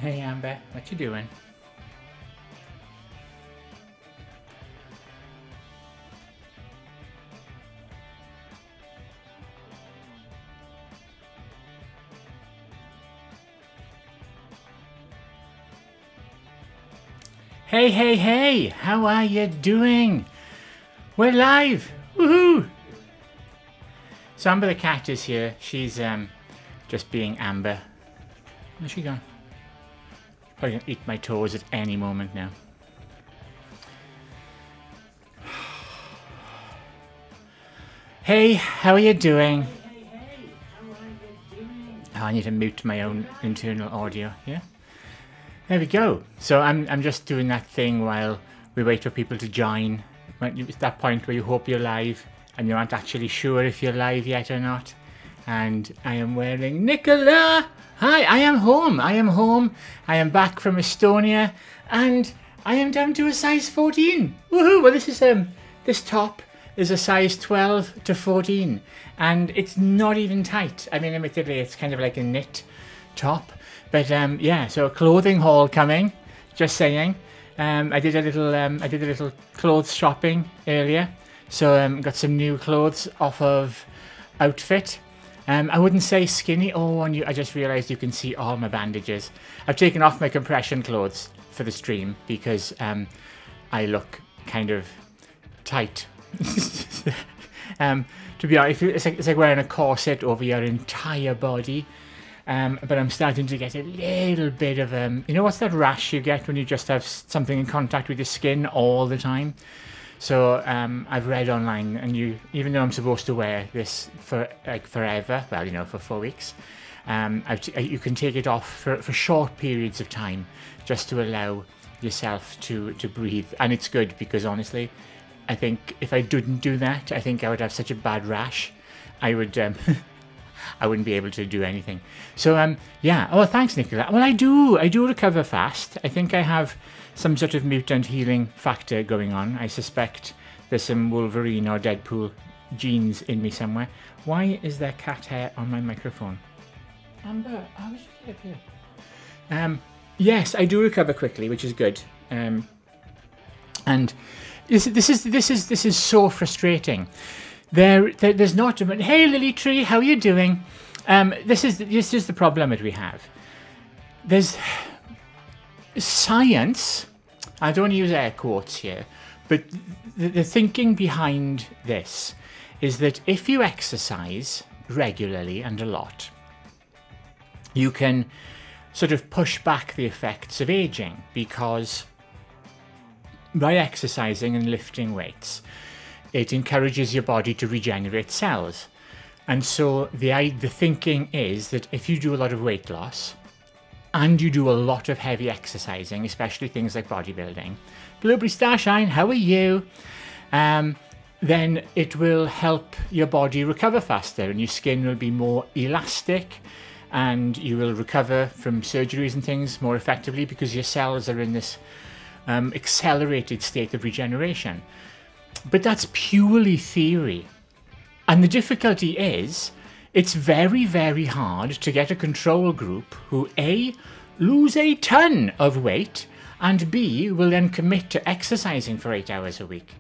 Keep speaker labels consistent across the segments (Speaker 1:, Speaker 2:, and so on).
Speaker 1: Hey Amber, what you doing? Hey, hey, hey! How are you doing? We're live! Woohoo! So Amber the cat is here. She's just being Amber. Where's she gone? Probably gonna eat my toes at any moment now. Hey, how are you doing? Oh, I need to mute my own internal audio. Yeah. There we go. So I'm just doing that thing while we wait for people to join. It's that point where you hope you're live and you aren't actually sure if you're live yet or not. And I am wearing Nicola. Hi, I am home. I am home. I am back from Estonia and I am down to a size 14. Woohoo! Well, this top is a size 12 to 14 and it's not even tight. I mean, admittedly, it's kind of like a knit top. But yeah, so a clothing haul coming. Just saying. I did a little clothes shopping earlier. So got some new clothes off of Outfit. I wouldn't say skinny. Oh, and I just realised you can see all my bandages. I've taken off my compression clothes for the stream because I look kind of tight. To be honest, it's like wearing a corset over your entire body. But I'm starting to get a little bit of you know what's that rash you get when you just have something in contact with your skin all the time? So I've read online, and even though I'm supposed to wear this for like forever, well, you know, for 4 weeks, you can take it off for short periods of time just to allow yourself to breathe, and it's good because honestly, I think if I didn't do that, I think I would have such a bad rash. I would. I wouldn't be able to do anything. So yeah. Oh, thanks, Nicola. Well, I do recover fast. I think I have some sort of mutant healing factor going on. I suspect there's some Wolverine or Deadpool genes in me somewhere. Why is there cat hair on my microphone? Amber, how did you get up here? Yes, I do recover quickly, which is good. And this is so frustrating. There's not. Hey, Lily Tree, how are you doing? This is the problem that we have. There's science. I don't want to use air quotes here, but the thinking behind this is that if you exercise regularly and a lot, you can sort of push back the effects of aging, because by exercising and lifting weights, it encourages your body to regenerate cells. And so the thinking is that if you do a lot of weight loss and you do a lot of heavy exercising, especially things like bodybuilding, Blueberry Starshine, how are you? Then it will help your body recover faster and your skin will be more elastic and you will recover from surgeries and things more effectively because your cells are in this accelerated state of regeneration. But that's purely theory. And the difficulty is, it's very, very hard to get a control group who A, lose a ton of weight, and B, will then commit to exercising for 8 hours a week.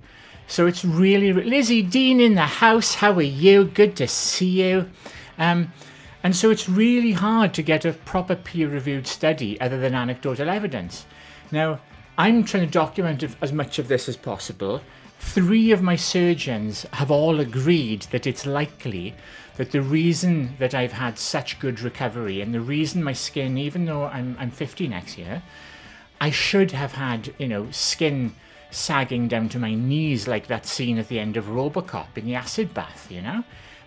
Speaker 1: So it's really... Lizzie Dean in the house, how are you? Good to see you. And so it's really hard to get a proper peer-reviewed study other than anecdotal evidence. Now, I'm trying to document as much of this as possible. 3 of my surgeons have all agreed that it's likely that the reason that I've had such good recovery and the reason my skin, even though I'm 50 next year, I should have had, you know, skin sagging down to my knees like that scene at the end of RoboCop in the acid bath, you know?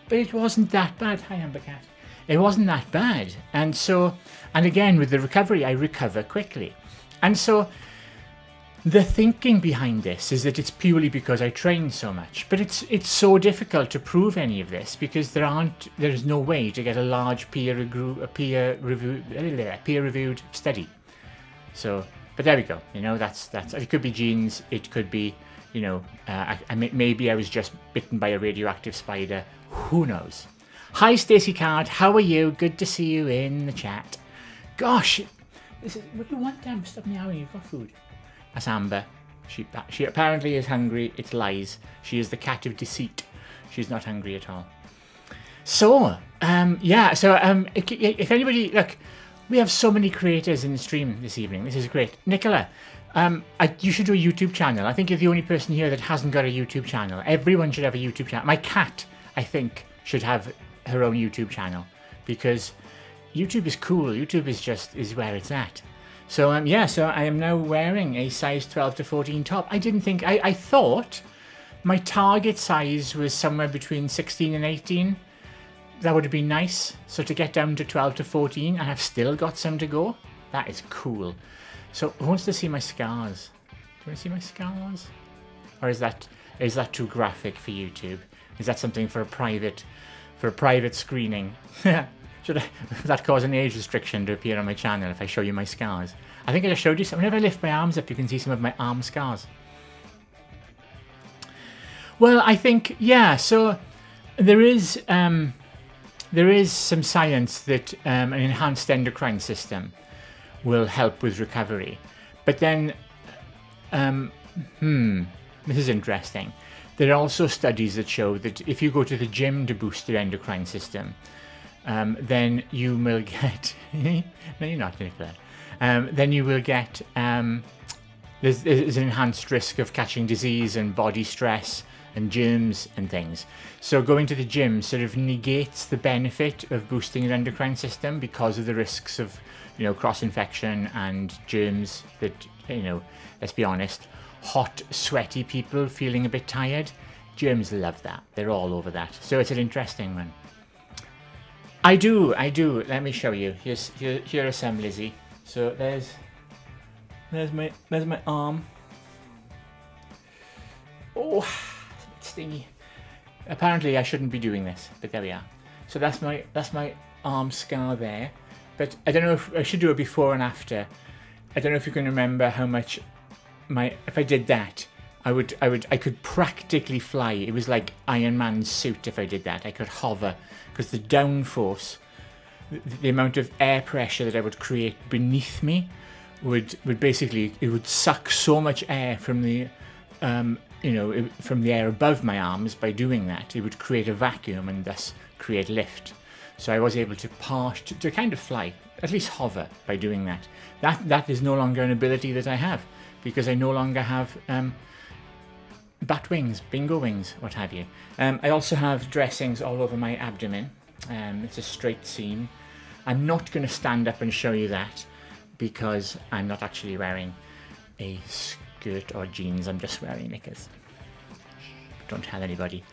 Speaker 1: But it wasn't that bad. Hi, Amber Cat. It wasn't that bad. And so, and again, with the recovery, I recover quickly. And so the thinking behind this is that it's purely because I train so much, but it's so difficult to prove any of this because there's no way to get a large peer-reviewed study. So, but there we go. You know, that's it. Could be genes. It could be, you know, maybe I was just bitten by a radioactive spider. Who knows? Hi, Stacey Card. How are you? Good to see you in the chat. Gosh, What do you want, Amber? Stop meowing, you've got food. That's Amber. She apparently is hungry. It's lies. She is the cat of deceit. She's not hungry at all. So, yeah, so if anybody, look, we have so many creators in the stream this evening. This is great. Nicola, you should do a YouTube channel. I think you're the only person here that hasn't got a YouTube channel. Everyone should have a YouTube channel. My cat, I think, should have her own YouTube channel because YouTube is cool. YouTube is where it's at. So, yeah, so I am now wearing a size 12 to 14 top. I didn't think, I thought my target size was somewhere between 16 and 18. That would have been nice. So to get down to 12 to 14 and I've still got some to go, that is cool. So who wants to see my scars? Do you want to see my scars? Or is that too graphic for YouTube? Is that something for a private screening? Would that cause an age restriction to appear on my channel if I show you my scars? I think I just showed you some. Whenever I lift my arms up, you can see some of my arm scars. Well, I think, yeah, so there is some science that an enhanced endocrine system will help with recovery. But then, this is interesting. There are also studies that show that if you go to the gym to boost your endocrine system, then you will get... no, you're not, Nicola. Then you will get... there's an enhanced risk of catching disease and body stress and germs and things. So going to the gym sort of negates the benefit of boosting your endocrine system because of the risks of, cross-infection and germs that, let's be honest, hot, sweaty people feeling a bit tired. Germs love that. They're all over that. So it's an interesting one. I do. Let me show you. Here are some, Lizzie. So there's my arm. Oh, it's stingy. Apparently I shouldn't be doing this, but there we are. So that's my arm scar there. But I don't know if I should do a before and after. I don't know if you can remember how much if I did that, I could practically fly. It was like Iron Man's suit if I did that. I could hover because the downforce, the amount of air pressure that I would create beneath me would basically, it would suck so much air from the from the air above my arms. By doing that, it would create a vacuum and thus create lift. So I was able to kind of fly, at least hover, by doing that. That is no longer an ability that I have because I no longer have bat wings, bingo wings, what have you. I also have dressings all over my abdomen. It's a straight seam. I'm not going to stand up and show you that because I'm not actually wearing a skirt or jeans. I'm just wearing knickers. Don't tell anybody.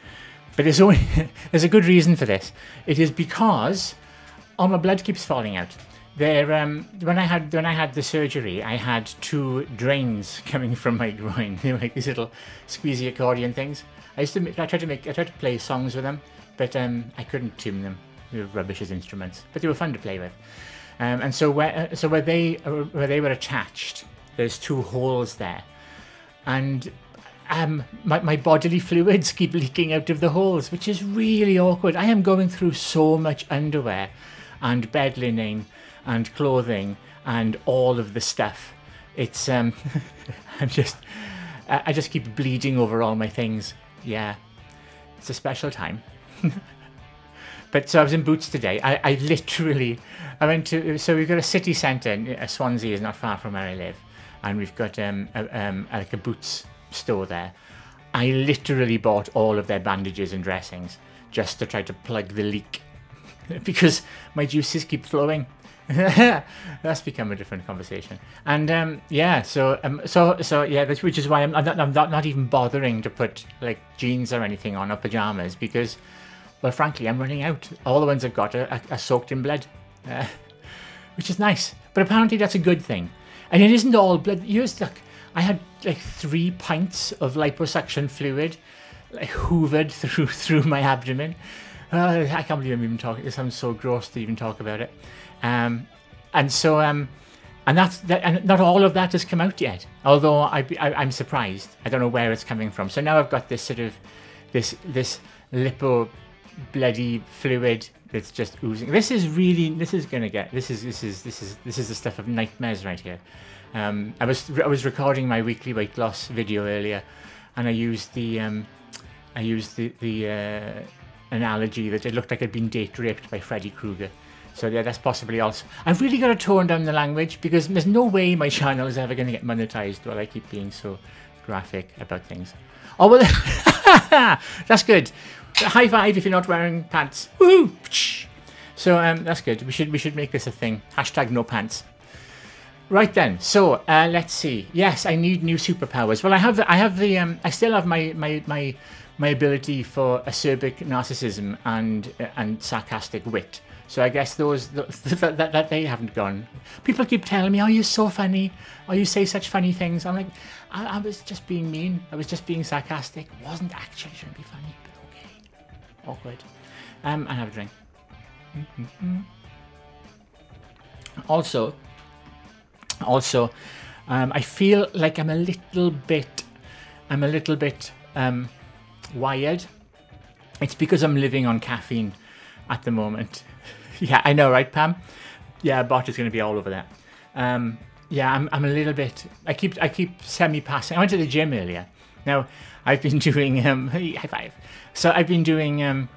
Speaker 1: But there's a good reason for this. It is because all my blood keeps falling out. When I had the surgery, I had 2 drains coming from my groin. They were like these little squeezy accordion things. I tried to play songs with them, but I couldn't tune them. They were rubbish as instruments, but they were fun to play with. And so where they were attached, there's 2 holes there, and my bodily fluids keep leaking out of the holes, which is really awkward. I am going through so much underwear and bed linen and clothing and all of the stuff. It's I just keep bleeding over all my things. Yeah, it's a special time. But so I was in Boots today. I went to, so we've got a city centre. Swansea is not far from where I live, and we've got like a Boots store there. I literally bought all of their bandages and dressings just to try to plug the leak because my juices keep flowing. That's become a different conversation. And yeah, so yeah, which is why I'm not even bothering to put like jeans or anything on or pajamas because, well, frankly, I'm running out. All the ones I've got are soaked in blood, which is nice. But apparently that's a good thing. And it isn't all blood. Look, I had like 3 pints of liposuction fluid like hoovered through my abdomen. I can't believe I'm even talking. This sounds so gross to even talk about it. And so and not all of that has come out yet. Although I'm surprised. I don't know where it's coming from. So now I've got this sort of this lipo bloody fluid that's just oozing. This is the stuff of nightmares right here. I was recording my weekly weight loss video earlier, and I used the analogy that it looked like I'd been date raped by Freddy Krueger. So yeah, that's possibly also. I've really got to tone down the language, because there's no way my channel is ever going to get monetized while I keep being so graphic about things. Oh well, that's good. High five if you're not wearing pants. Woohoo! So that's good. We should make this a thing. Hashtag no pants. Right then. So let's see. Yes, I need new superpowers. Well, I still have my ability for acerbic narcissism and sarcastic wit. So I guess that they haven't gone. People keep telling me, "Oh, you're so funny. Oh, you say such funny things." I'm like, I was just being mean. I was just being sarcastic. It wasn't actually trying to be funny, but okay. Awkward. And have a drink. Also, I feel like I'm a little bit wired. It's because I'm living on caffeine at the moment. Yeah, I know, right, Pam? Yeah, bot is going to be all over that. Yeah, I'm a little bit. I keep semi-passing. I went to the gym earlier. Now I've been doing high five. So I've been doing. Now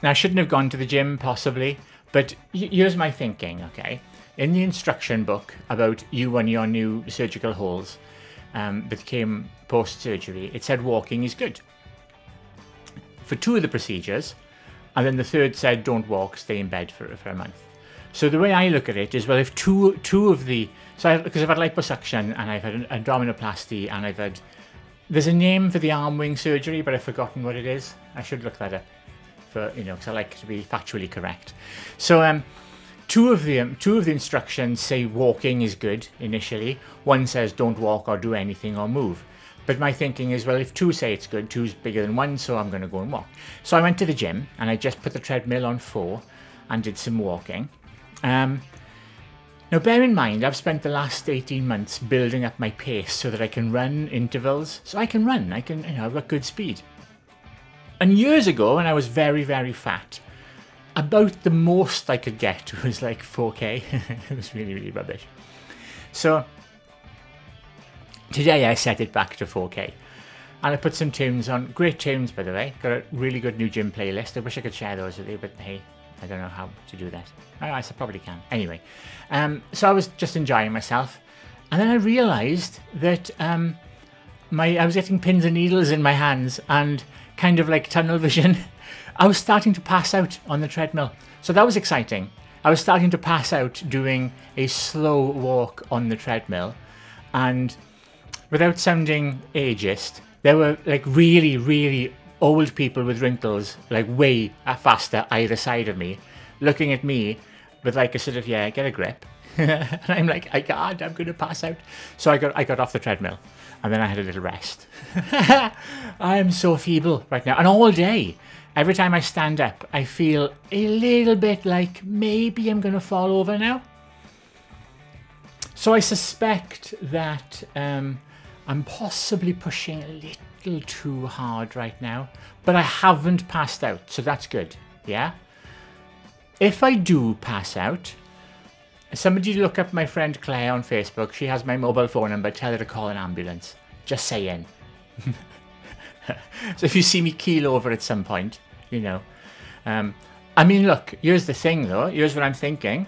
Speaker 1: I shouldn't have gone to the gym possibly, but here's my thinking. Okay, in the instruction book about you and your new surgical holes that came post-surgery, it said walking is good for 2 of the procedures. And then the 3rd said, don't walk, stay in bed for a month. So the way I look at it is, well, if two of the... because I've had liposuction, and I've had an abdominoplasty, and I've had... There's a name for the arm wing surgery, but I've forgotten what it is. I should look that up, because I like to be factually correct. So two of the instructions say walking is good initially. One says don't walk or do anything or move. But my thinking is, well, if 2 say it's good, 2's bigger than 1, so I'm going to go and walk. So I went to the gym, and I just put the treadmill on 4 and did some walking. Now, bear in mind, I've spent the last 18 months building up my pace so that I can run intervals. So I can run. I've got good speed. And years ago, when I was very, very fat, about the most I could get was like 4K. It was really, really rubbish. So... today I set it back to 4K, and I put some tunes on. Great tunes, by the way. Got a really good new gym playlist. I wish I could share those with you, but hey, I don't know how to do that. I probably can. Anyway, so I was just enjoying myself, and then I realised that I was getting pins and needles in my hands, and kind of like tunnel vision. I was starting to pass out on the treadmill, so that was exciting. I was starting to pass out doing a slow walk on the treadmill, and without sounding ageist, there were like really, really old people with wrinkles, like way faster either side of me, looking at me with like a sort of, yeah, get a grip. And I'm like, I can't, I'm going to pass out. So I got off the treadmill, and then I had a little rest. I am so feeble right now. And all day, every time I stand up, I feel a little bit like maybe I'm going to fall over now. So I suspect that... I'm possibly pushing a little too hard right now, but I haven't passed out, so that's good, yeah? If I do pass out, somebody look up my friend Claire on Facebook. She has my mobile phone number. Tell her to call an ambulance. Just saying. So if you see me keel over at some point, you know. I mean, look, here's the thing, though. Here's what I'm thinking.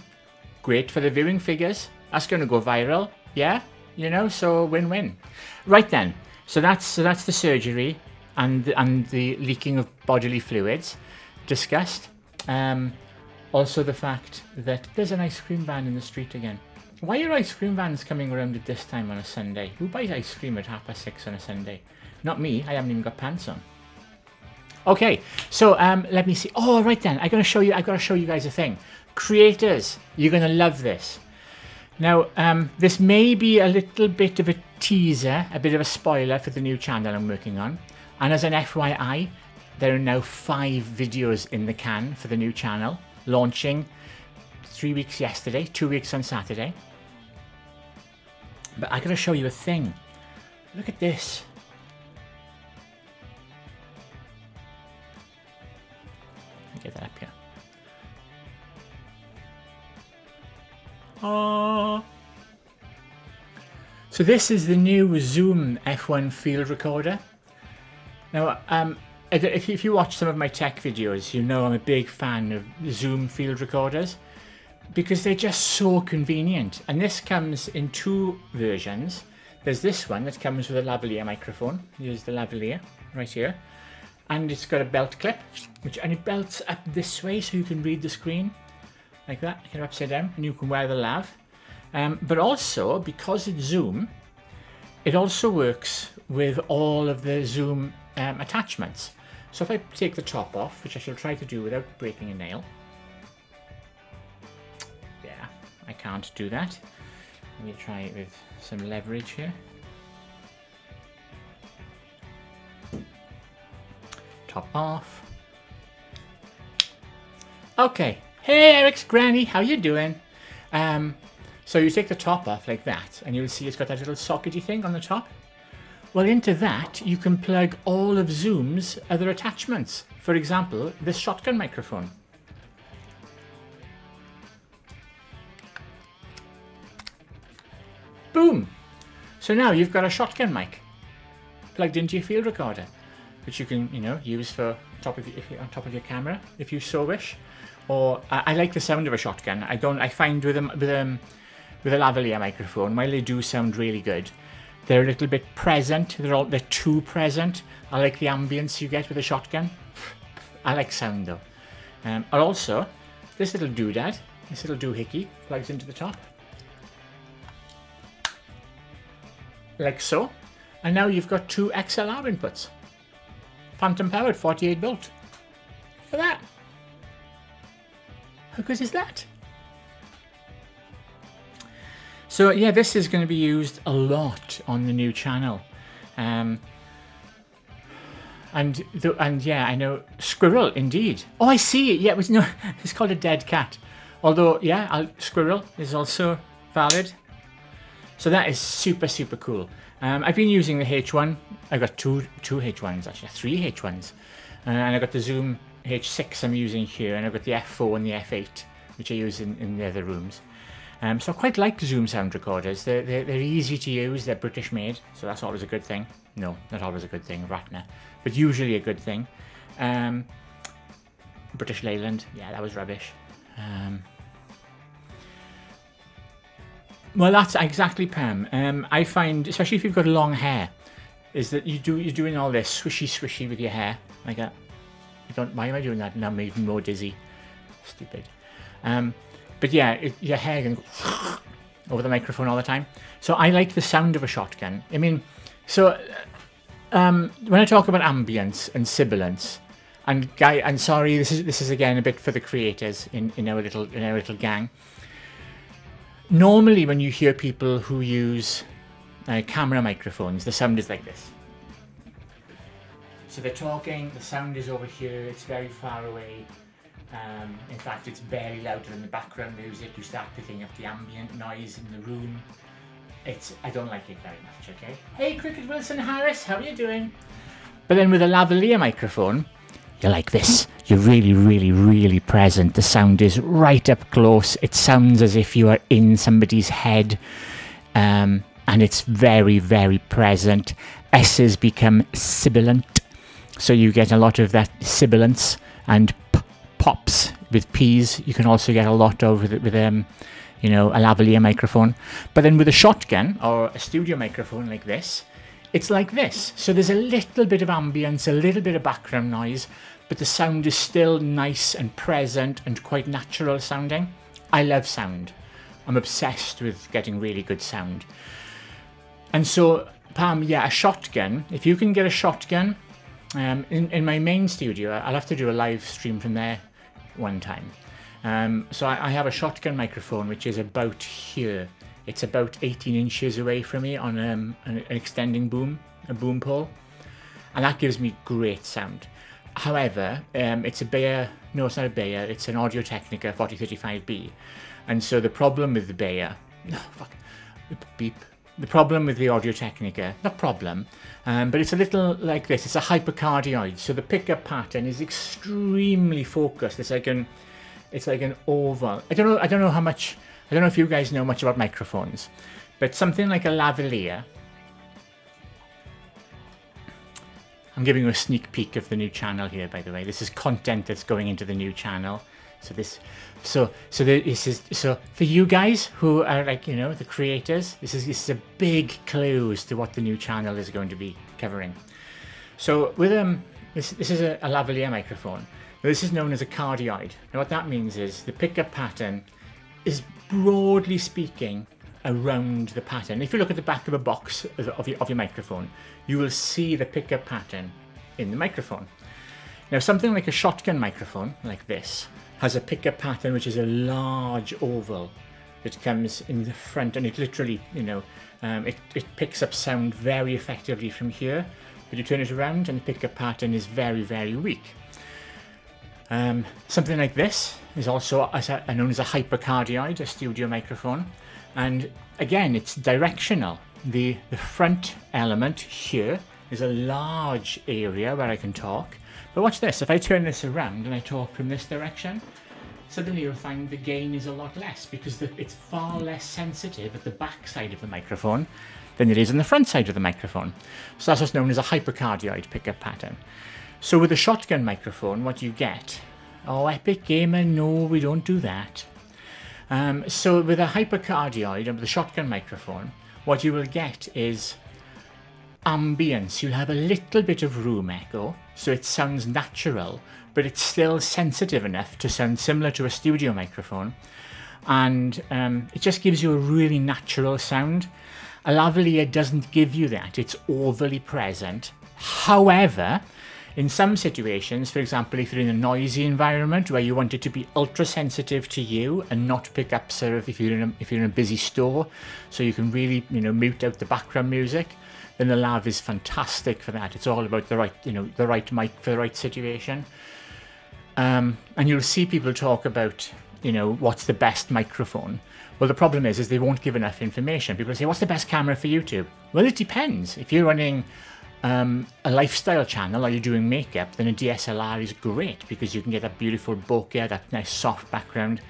Speaker 1: Great for the viewing figures. That's going to go viral, yeah? You know, so win-win. Right then, so that's the surgery and the leaking of bodily fluids discussed. Also the fact that there's an ice cream van in the street again. Why are ice cream vans coming around at this time on a Sunday? Who buys ice cream at 6:30 on a Sunday? Not me. I haven't even got pants on. Okay, so let me see. Oh, right then, I've got to show you guys a thing. Creators, you're gonna love this. Now, this may be a little bit of a teaser, a bit of a spoiler for the new channel I'm working on. And as an FYI, there are now 5 videos in the can for the new channel, launching 3 weeks yesterday, 2 weeks on Saturday. But I gotta show you a thing. Look at this. get that up here. Oh. So this is the new Zoom F1 field recorder. Now, if you watch some of my tech videos, you know I'm a big fan of Zoom field recorders because they're just so convenient. And this comes in two versions. There's this one that comes with a lavalier microphone. Here's the lavalier right here. And it's got a belt clip, and it belts up this way so you can read the screen like that, kind of upside down, and you can wear the lav. But also, because it's Zoom, it also works with all of the Zoom attachments. So if I take the top off, which I shall try to do without breaking a nail. Yeah, I can't do that. Let me try it with some leverage here. Top off. Okay. Hey Eric's granny, how you doing? So you take the top off like that, and you'll see it's got that little sockety thing on the top. Well, into that, you can plug all of Zoom's other attachments. For example, this shotgun microphone. Boom! So now you've got a shotgun mic plugged into your field recorder, which you can, use for on top of your camera if you so wish. Or I like the sound of a shotgun. I find with a lavalier microphone, while they do sound really good, they're a little bit present. They're too present. I like the ambience you get with a shotgun. I like sound though. And also, this little doodad, this little doohickey, plugs into the top. Like so. And now you've got two XLR inputs. Phantom powered 48 volt. Look at that. How good is that? So yeah, this is going to be used a lot on the new channel. And yeah, I know, squirrel, indeed. Oh, I see it. Yeah, it's called a dead cat. Although, yeah, squirrel is also valid. So that is super, super cool. I've been using the H1. I've got two H1s, actually, 3 H1s. And I've got the Zoom H6 I'm using here, and I've got the F4 and the F8, which I use in the other rooms. So I quite like Zoom sound recorders. They're easy to use, they're British made, so that's always a good thing. No, not always a good thing, Ratner, but usually a good thing. British Leyland, yeah, that was rubbish. Well, that's exactly, Pam. I find, especially if you've got long hair, is that you're doing all this swishy with your hair, like that. Why am I doing that? Now I'm even more dizzy. Stupid. But yeah, your hair can over the microphone all the time. So I like the sound of a shotgun. I mean, so when I talk about ambience and sibilance, and sorry, this is again a bit for the creators in our little gang. Normally, when you hear people who use camera microphones, the sound is like this. So they're talking, the sound is over here, it's very far away. In fact, it's barely louder than the background music. You start picking up the ambient noise in the room. I don't like it very much, okay? Hey, Cricket Wilson Harris, how are you doing? But then with a lavalier microphone, you're like this. You're really, really, really present. The sound is right up close. It sounds as if you are in somebody's head. And it's very, very present. S's become sibilant. So you get a lot of that sibilance and pops with P's. You can also get a lot of it with a lavalier microphone. But then with a shotgun or a studio microphone like this, it's like this. So there's a little bit of ambience, a little bit of background noise, but the sound is still nice and present and quite natural sounding. I love sound. I'm obsessed with getting really good sound. And so, Pam, yeah, a shotgun. If you can get a shotgun, in my main studio, I'll have to do a live stream from there one time. So I have a shotgun microphone which is about here. It's about 18 inches away from me on an extending boom, a boom pole, and that gives me great sound. However, it's a Beyer, no, it's not a Beyer, it's an Audio-Technica 4035B, and so the problem with the Beyer, beep, the problem with the Audio-Technica, not problem, but it's a little like this. It's a hypercardioid, so the pickup pattern is extremely focused. It's like an oval. I don't know how much. I don't know if you guys know much about microphones, but something like a lavalier. I'm giving you a sneak peek of the new channel here, by the way. This is content that's going into the new channel. So for you guys who are like, you know, the creators, this is a big clue as to what the new channel is going to be covering. So with this is a lavalier microphone. This is known as a cardioid. Now what that means is the pickup pattern is broadly speaking around the pattern. If you look at the back of a box of your microphone, you will see the pickup pattern in the microphone. Now something like a shotgun microphone like this has a pickup pattern which is a large oval that comes in the front, and it literally, you know, it picks up sound very effectively from here, but you turn it around and the pickup pattern is very, very weak. Something like this is also known as a hypercardioid, a studio microphone, and again it's directional. The front element here is a large area where I can talk, but watch this. If I turn this around and I talk from this direction, suddenly you'll find the gain is a lot less, because it's far less sensitive at the back side of the microphone than it is on the front side of the microphone. So that's what's known as a hypercardioid pickup pattern. So with a shotgun microphone, what you get... Oh, Epic Gamer, no, we don't do that. So with a hypercardioid and with a shotgun microphone, what you will get is ambience. You'll have a little bit of room echo, so it sounds natural, but it's still sensitive enough to sound similar to a studio microphone, and it just gives you a really natural sound. A lavalier doesn't give you that. It's overly present. However, in some situations, for example, if you're in a noisy environment where you want it to be ultra sensitive to you and not pick up sort of if you're in a busy store, so you can really, you know, mute out the background music, then the lav is fantastic for that. It's all about the right, you know, the right mic for the right situation. And you'll see people talk about, you know, what's the best microphone. Well, the problem is they won't give enough information. People say, what's the best camera for YouTube? Well, it depends. If you're running a lifestyle channel or you're doing makeup, then a DSLR is great because you can get that beautiful bokeh, that nice soft background.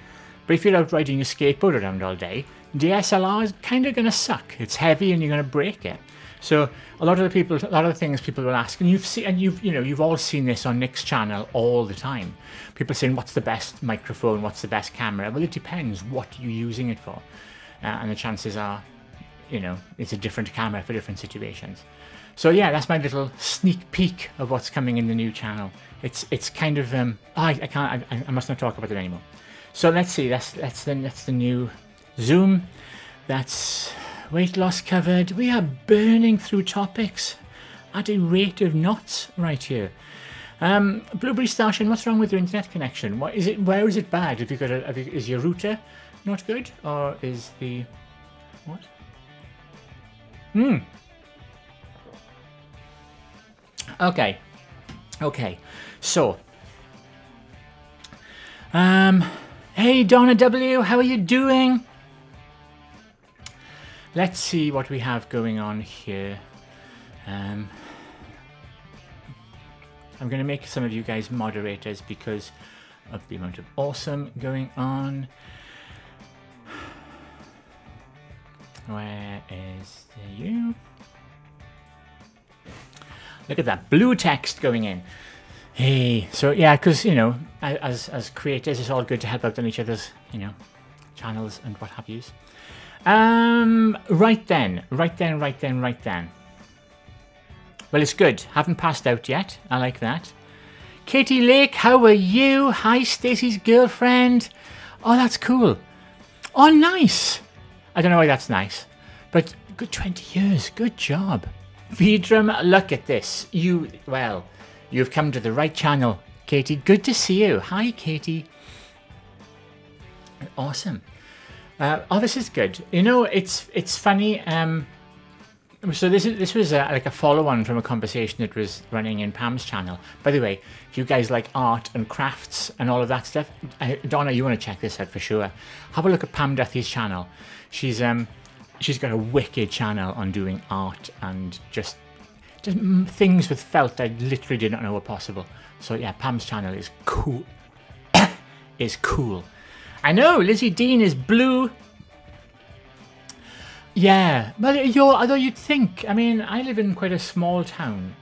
Speaker 1: But if you're out riding your skateboard around all day, DSLR is kind of going to suck. It's heavy and you're going to break it. So a lot of the things people will ask, and you've all seen this on Nick's channel all the time. People saying, what's the best microphone? What's the best camera? Well, it depends what you're using it for. And the chances are, you know, it's a different camera for different situations. So yeah, that's my little sneak peek of what's coming in the new channel. It's kind of I must not talk about it anymore. So let's see. That's the new Zoom. That's weight loss covered. We are burning through topics at a rate of knots right here. Blueberry Starshine, what's wrong with your internet connection? What is it? Where is it bad? Have you got is your router not good, or is the what? Okay. So, hey Donna W, how are you doing? Let's see what we have going on here. I'm going to make some of you guys moderators because of the amount of awesome going on. Where is you? Look at that blue text going in. Hey, so yeah, because, you know, as creators, it's all good to help out on each other's, you know, channels and what have yous. Right then. Well, it's good. Haven't passed out yet. I like that. Katie Lake, how are you? Hi, Stacey's girlfriend. Oh, that's cool. Oh, nice. I don't know why that's nice, but good 20 years. Good job. Vidrum, look at this. You've come to the right channel, Katie. Good to see you. Hi, Katie. Awesome. Oh, this is good. You know, it's funny. So this was like a follow-on from a conversation that was running in Pam's channel. By the way, if you guys like art and crafts and all of that stuff, Donna, you want to check this out for sure. Have a look at Pam Duthie's channel. She's she's got a wicked channel on doing art and just things with felt I literally did not know were possible. So yeah, Pam's channel is cool. Is cool. I know, Lizzie Dean is blue. Yeah, but although you'd think, I mean, I live in quite a small town,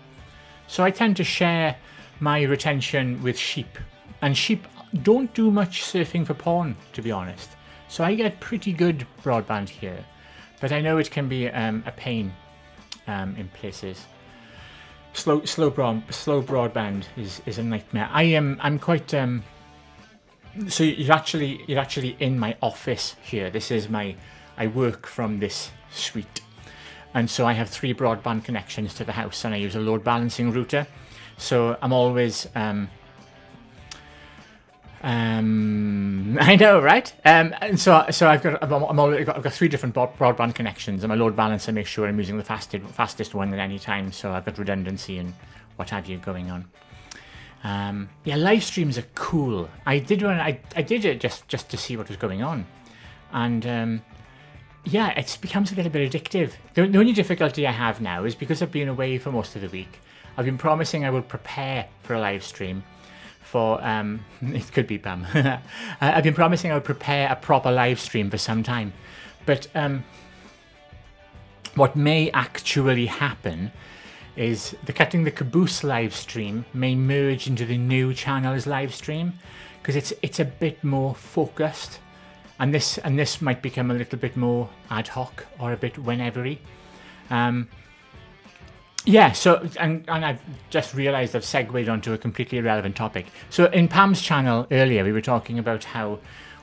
Speaker 1: so I tend to share my retention with sheep, and sheep don't do much surfing for porn, to be honest. So I get pretty good broadband here, but I know it can be a pain in places. Slow broadband is a nightmare. I'm quite so you're actually in my office here. This is I work from this suite, and so I have 3 broadband connections to the house, and I use a load balancing router. So I'm always I know, right? And so I've got 3 different broadband connections, and my load balancer makes sure I'm using the fastest one at any time. So I've got redundancy and what have you going on. Yeah, live streams are cool. I did it just to see what was going on, and yeah, it becomes a little bit addictive. The only difficulty I have now is because I've been away for most of the week. I've been promising I will prepare for a live stream for, it could be Pam. I've been promising I would prepare a proper live stream for some time. But what may actually happen is the Cutting the Caboose live stream may merge into the new channel's live stream, because it's a bit more focused. And this might become a little bit more ad hoc or a bit whenever-y. Yeah, so, and I've just realised I've segued onto a completely irrelevant topic. So in Pam's channel earlier, we were talking about how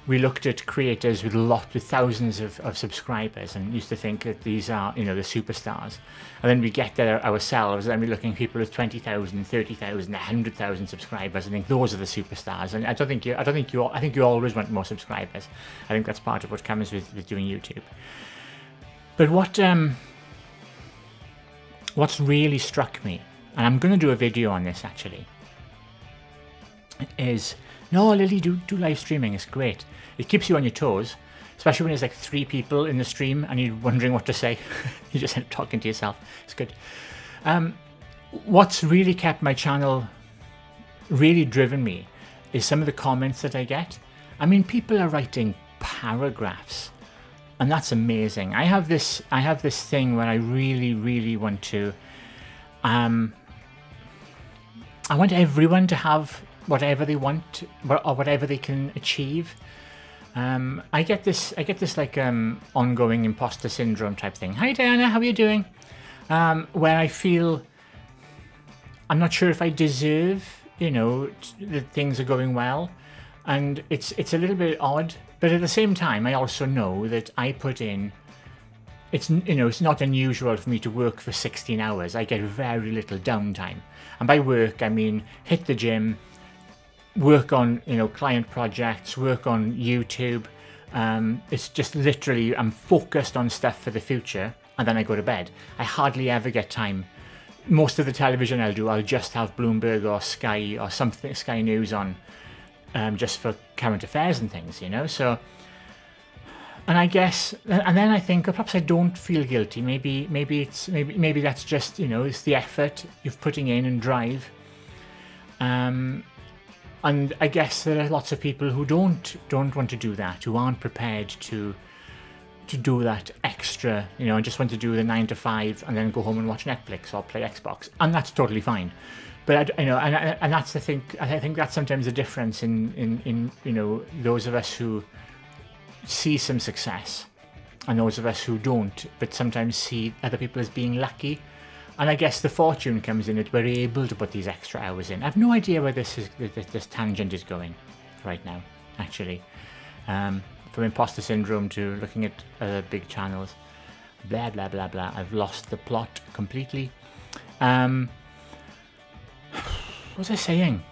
Speaker 1: we looked at creators with thousands of subscribers and used to think that these are, you know, the superstars. And then we get there ourselves and we're looking at people with 20,000, 30,000, 100,000 subscribers and think those are the superstars. And I think you always want more subscribers. I think that's part of what comes with doing YouTube. But what's really struck me, and I'm going to do a video on this actually, is, no, Lily, do live streaming, it's great. It keeps you on your toes, especially when there's like 3 people in the stream and you're wondering what to say. You just end up talking to yourself. It's good. What's really kept my channel really driven me is some of the comments that I get. I mean, people are writing paragraphs, and that's amazing. I have this thing where I really want to I want everyone to have whatever they want or whatever they can achieve. I get this like ongoing imposter syndrome type thing. Hi Diana, how are you doing? Where I feel I'm not sure if I deserve, you know, that things are going well, and it's a little bit odd. But at the same time, I also know that I put in. It's not unusual for me to work for 16 hours. I get very little downtime, and by work I mean hit the gym, work on client projects, work on YouTube. It's just literally I'm focused on stuff for the future, and then I go to bed. I hardly ever get time. Most of the television I'll just have Bloomberg or Sky or something, Sky News on, just for current affairs and things, you know. So, and I guess, and then I think, perhaps I don't feel guilty. Maybe that's just, it's the effort you're putting in and drive. And I guess there are lots of people who don't want to do that, who aren't prepared to do that extra, and just want to do the 9 to 5 and then go home and watch Netflix or play Xbox, and that's totally fine. But and that's the thing. I think that's sometimes the difference in those of us who see some success and those of us who don't, but sometimes see other people as being lucky. And I guess the fortune comes in that we're able to put these extra hours in. I have no idea where this tangent is going right now, actually. From imposter syndrome to looking at other big channels, blah blah blah blah. I've lost the plot completely. What was I saying?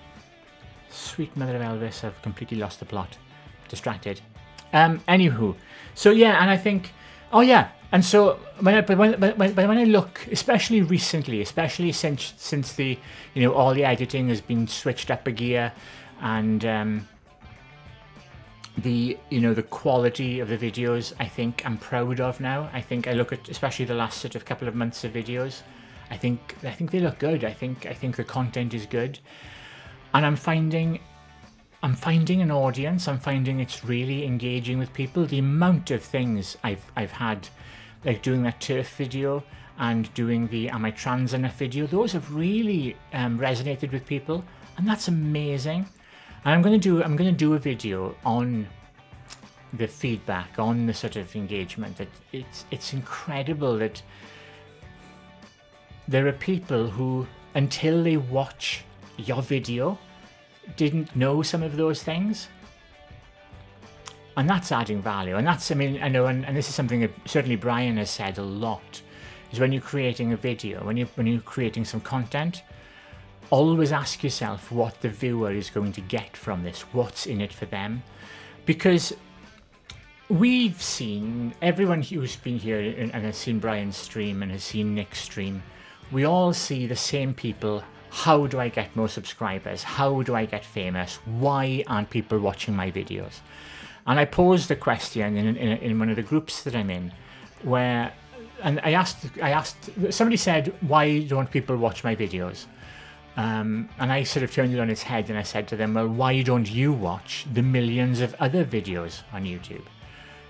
Speaker 1: Sweet mother of Elvis, I've completely lost the plot. Distracted. Anywho, so yeah, and I think, oh yeah, and so when I look, especially recently, especially since the all the editing has been switched up a gear, and the quality of the videos, I think I'm proud of now. I think I look at especially the last sort of couple of months of videos. I think they look good. I think the content is good, and I'm finding an audience. I'm finding it's really engaging with people. The amount of things I've had, like doing that turf video and doing the Am I Trans Enough video, those have really resonated with people, and that's amazing. And I'm gonna do a video on the feedback, on the sort of engagement. It's incredible that there are people who, until they watch your video, didn't know some of those things. And that's adding value. And that's, I mean, I know, and this is something that certainly Brian has said a lot, is when you're creating a video, when you're creating some content, always ask yourself what the viewer is going to get from this, what's in it for them. Because we've seen, everyone who's been here and has seen Brian's stream and has seen Nick's stream, we all see the same people. How do I get more subscribers? How do I get famous? Why aren't people watching my videos? And I posed a question in one of the groups that I'm in, where, and I asked, somebody said, why don't people watch my videos? And I sort of turned it on its head and I said to them, well, why don't you watch the millions of other videos on YouTube?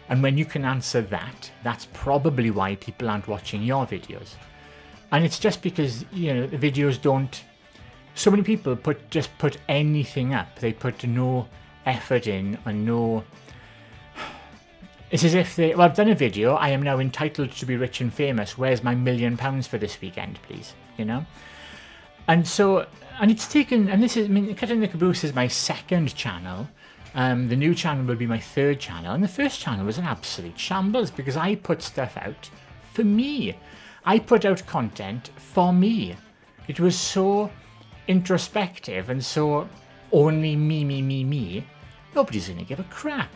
Speaker 1: And when you can answer that, that's probably why people aren't watching your videos. And it's just because, you know, the videos don't, so many people just put anything up. They put no effort in and no, it's as if they, well, I've done a video, I am now entitled to be rich and famous. Where's my £1 million for this weekend, please? You know? And so, and it's taken, and this is, I mean, Cutting the Caboose is my second channel. The new channel will be my third channel. And the first channel was an absolute shambles because I put stuff out for me. I put out content for me. It was so introspective and so only me. Nobody's going to give a crap.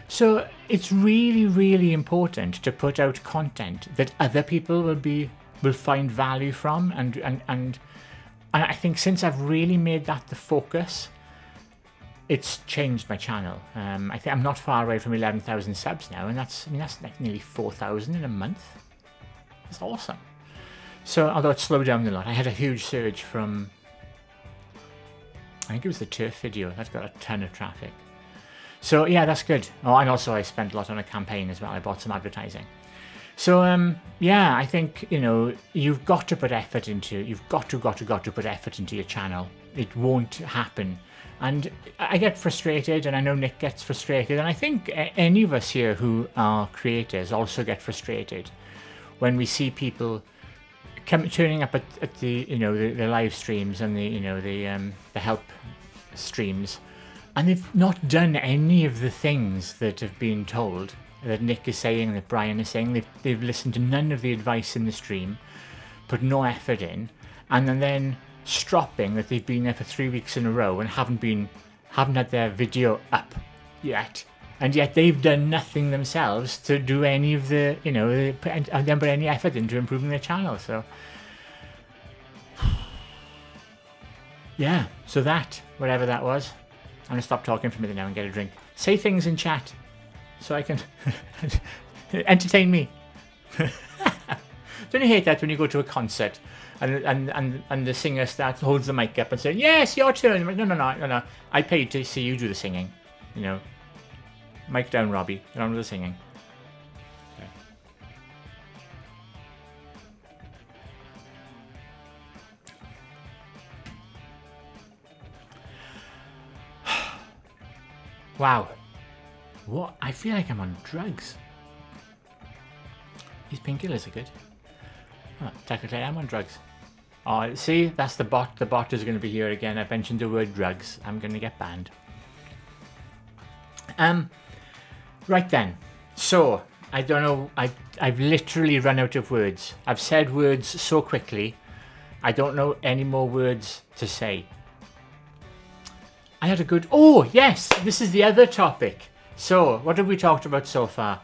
Speaker 1: So it's really, really important to put out content that other people will find value from. And I think since I've really made that the focus, it's changed my channel. I think I'm not far away from 11,000 subs now, and that's like nearly 4,000 in a month. It's awesome. So, although it slowed down a lot, I had a huge surge from, I think it was the turf video. That's got a ton of traffic. So yeah, that's good. Oh, and also I spent a lot on a campaign as well. I bought some advertising. So yeah, I think, you know, you've got to put effort into, you've got to put effort into your channel. It won't happen. And I get frustrated, and I know Nick gets frustrated, and I think any of us here who are creators also get frustrated when we see people turning up at the, you know, the live streams and the, you know, the help streams, and they've not done any of the things that have been told, that Nick is saying, that Brian is saying. They've listened to none of the advice in the stream, put no effort in, and then stropping that they've been there for 3 weeks in a row and haven't had their video up yet, and yet they've done nothing themselves to do any of the, you know, and then put any effort into improving their channel. So yeah, so that, whatever that was, I'm gonna stop talking for a minute now and get a drink. Say things in chat so I can entertain me. Don't you hate that when you go to a concert and the singer holds the mic up and says, yes, your turn. No. I paid to see you do the singing. You know, mic down, Robbie. Get on with the singing. Okay. Wow. What? I feel like I'm on drugs. These painkillers are good. Oh, technically I'm on drugs. Oh, see, that's the bot. The bot is going to be here again. I mentioned the word drugs. I'm going to get banned. Right then. So, I don't know. I've literally run out of words. I've said words so quickly. I don't know any more words to say. I had a good... Oh, yes! This is the other topic. So, what have we talked about so far?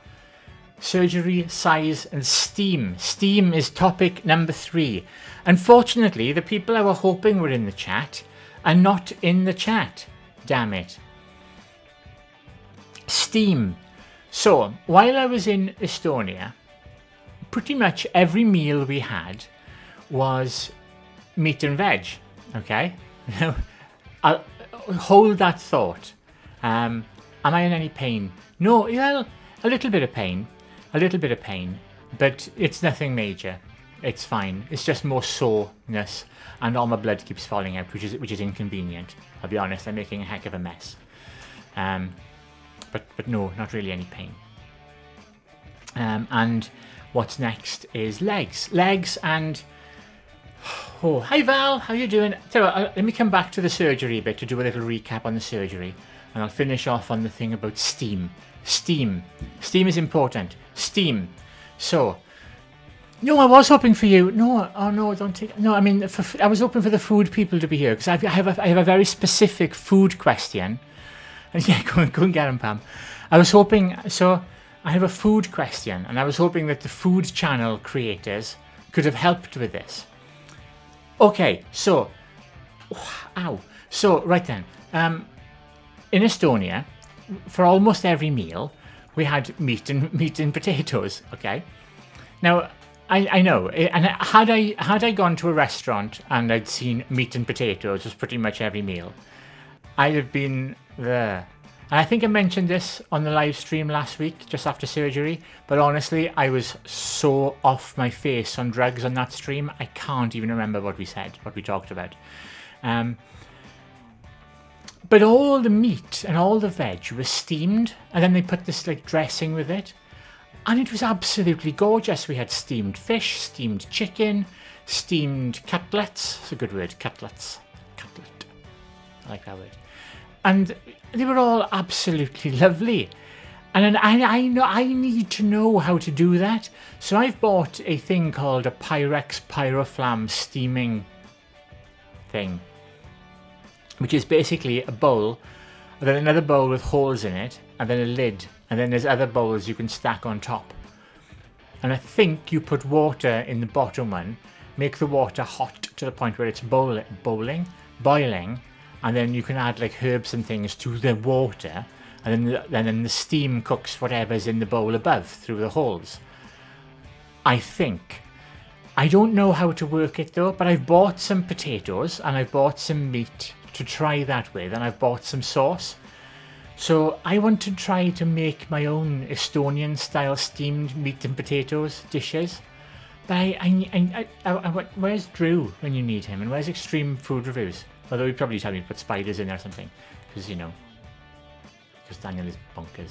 Speaker 1: Surgery, size, and steam. Steam is topic number 3. Unfortunately, the people I were hoping were in the chat are not in the chat. Damn it. Steam. So, while I was in Estonia, pretty much every meal we had was meat and veg, okay? Now, I'll hold that thought. Am I in any pain? No, well, a little bit of pain, but it's nothing major. It's fine. It's just more soreness, and all my blood keeps falling out, which is inconvenient. I'll be honest, I'm making a heck of a mess. But no, not really any pain. And what's next is legs. Legs and... Oh, hi Val, how you doing? So, let me come back to the surgery a bit to do a little recap on the surgery. And I'll finish off on the thing about steam. Steam. Steam is important. Steam. So... No, I was hoping for you. No, oh no, don't take... No, I mean, I was hoping for the food people to be here, because I have a very specific food question. And yeah, go and get them, Pam. I was hoping... So, I have a food question, and I was hoping that the food channel creators could have helped with this. Okay, so... Ow. So, right then. In Estonia, for almost every meal, we had meat and potatoes, okay? Now... I know, and had I gone to a restaurant and I'd seen meat and potatoes was pretty much every meal, I'd have been there. And I think I mentioned this on the live stream last week, just after surgery, but honestly, I was so off my face on drugs on that stream, I can't even remember what we said, what we talked about. But all the meat and all the veg was steamed, and then they put this like dressing with it. And it was absolutely gorgeous. We had steamed fish, steamed chicken, steamed cutlets. It's a good word, cutlets. Cutlet. I like that word. And they were all absolutely lovely. And I know I need to know how to do that. So I've bought a thing called a Pyrex Pyroflam steaming thing, which is basically a bowl, and then another bowl with holes in it, and then a lid. And then there's other bowls you can stack on top. And I think you put water in the bottom one, make the water hot to the point where it's boiling, and then you can add like herbs and things to the water, and then the steam cooks whatever's in the bowl above through the holes. I think. I don't know how to work it though, but I've bought some potatoes and I've bought some meat to try that with, and I've bought some sauce. So I want to try to make my own Estonian style steamed meat and potatoes dishes. But where's Drew when you need him? And where's Extreme Food Reviews? Although he'd probably tell me to put spiders in there or something. Because, you know, because Daniel is bonkers.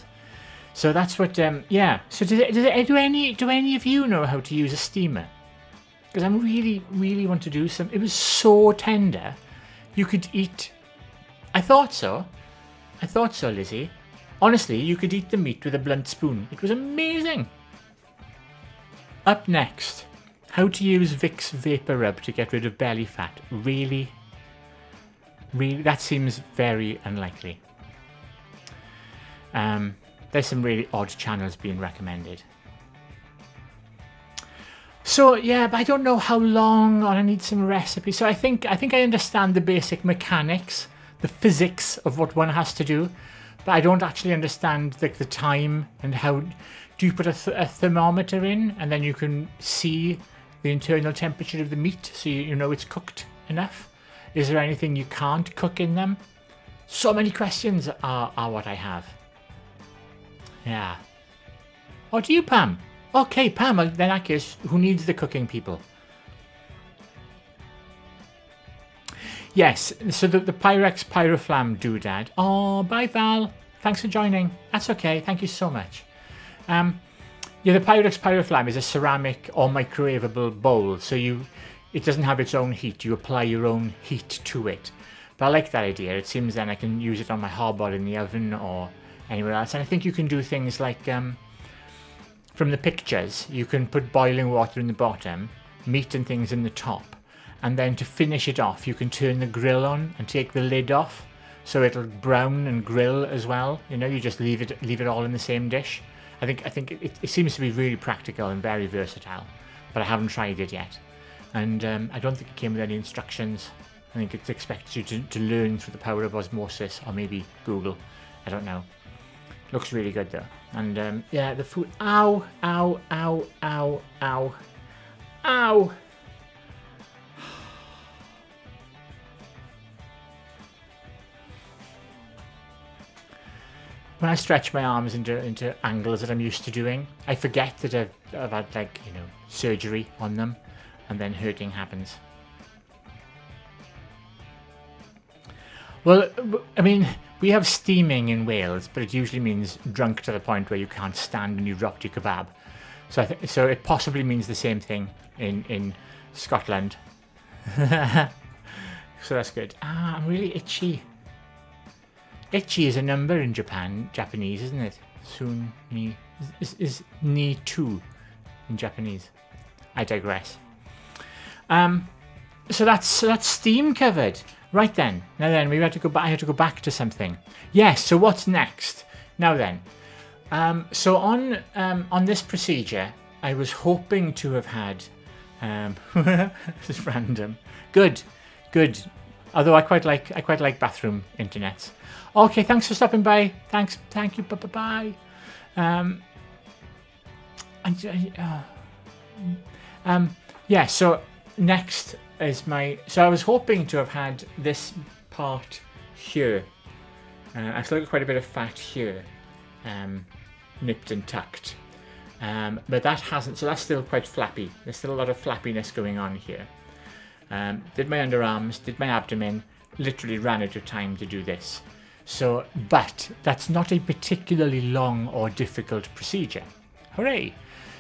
Speaker 1: So that's what, yeah. So do any of you know how to use a steamer? Because I really want to do some. It was so tender. You could eat. I thought so. I thought so, Lizzie. Honestly, you could eat the meat with a blunt spoon. It was amazing. Up next, how to use Vicks Vapor Rub to get rid of belly fat. Really? Really? That seems very unlikely. There's some really odd channels being recommended. So yeah, but I don't know how long, or I need some recipes. So I think I understand the basic mechanics, the physics of what one has to do, but I don't actually understand like the time and how. Do you put a thermometer in and then you can see the internal temperature of the meat so you know it's cooked enough? Is there anything you can't cook in them? So many questions are what I have. Yeah. Or do you, Pam? Okay, Pam, then I guess who needs the cooking people? Yes, so the Pyrex Pyroflam doodad. Oh, bye Val. Thanks for joining. That's okay. Thank you so much. Yeah, the Pyrex Pyroflam is a ceramic or microwavable bowl, so it doesn't have its own heat. You apply your own heat to it. But I like that idea. It seems then I can use it on my hob or in the oven or anywhere else. And I think you can do things like, from the pictures, you can put boiling water in the bottom, meat and things in the top. And then to finish it off, you can turn the grill on and take the lid off, so it'll brown and grill as well. You know, you just leave it all in the same dish. I think it seems to be really practical and very versatile, but I haven't tried it yet. And I don't think it came with any instructions. I think it expects you to learn through the power of osmosis, or maybe Google. I don't know. Looks really good though. And yeah, the food. Ow, ow, ow, ow, ow, ow. When I stretch my arms into angles that I'm used to doing, I forget that I've had, like, you know, surgery on them, and then hurting happens. Well, I mean, we have steaming in Wales, but it usually means drunk to the point where you can't stand and you dropped your kebab. So it possibly means the same thing in Scotland. So that's good. Ah, I'm really itchy. Itchy is a number in Japanese, isn't it? Soon ni is ni 2 in Japanese. I digress. So that's steam covered. Right then. Now then, we had to go back. I had to go back to something. Yes. So what's next? Now then. So on this procedure, I was hoping to have had. This is random. Good. Although I quite like bathroom internets. Okay, thanks for stopping by. Thank you. Bye. Yeah. So next is my. So I was hoping to have had this part here. I still got quite a bit of fat here, nipped and tucked. But that hasn't. So that's still quite flappy. There's still a lot of flappiness going on here. Did my underarms, did my abdomen. Literally ran out of time to do this. So, but that's not a particularly long or difficult procedure. Hooray!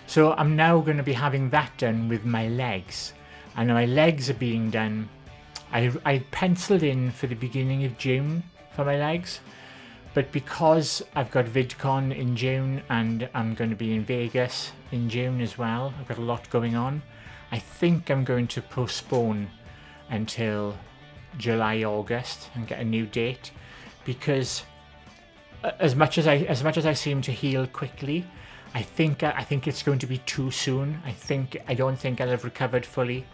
Speaker 1: So I'm now going to be having that done with my legs. And my legs are being done. I penciled in for the beginning of June for my legs. But because I've got VidCon in June and I'm going to be in Vegas in June as well, I've got a lot going on. I think I'm going to postpone until July, August and get a new date. Because as much as I seem to heal quickly, I think it's going to be too soon. I don't think I'll have recovered fully,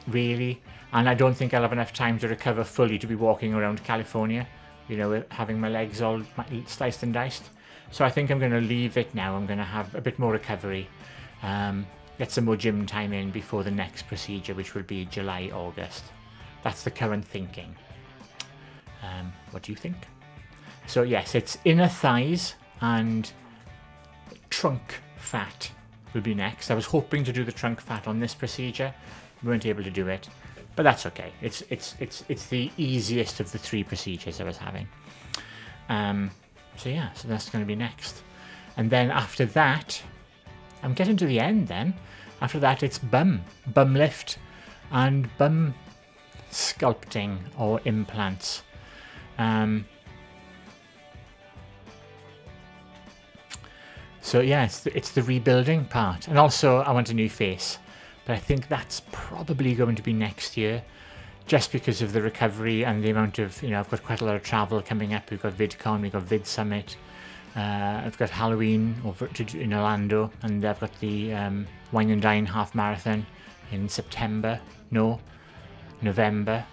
Speaker 1: really, and I don't think I'll have enough time to recover fully to be walking around California, you know, having my legs all sliced and diced. So I think I'm going to leave it now. I'm going to have a bit more recovery, get some more gym time in before the next procedure, which will be July, August. That's the current thinking. What do you think? So yes, it's inner thighs and trunk fat will be next. I was hoping to do the trunk fat on this procedure. We weren't able to do it, but that's okay. It's the easiest of the 3 procedures I was having. So yeah, so that's going to be next. And then after that, I'm getting to the end then. After that, it's bum lift and bum sculpting or implants. So yeah, it's the rebuilding part, and also I want a new face, but I think that's probably going to be next year, just because of the recovery and the amount of, you know, I've got quite a lot of travel coming up. We've got VidCon, we've got Vid Summit, I've got Halloween over in Orlando, and I've got the Wine and Dine half marathon in November.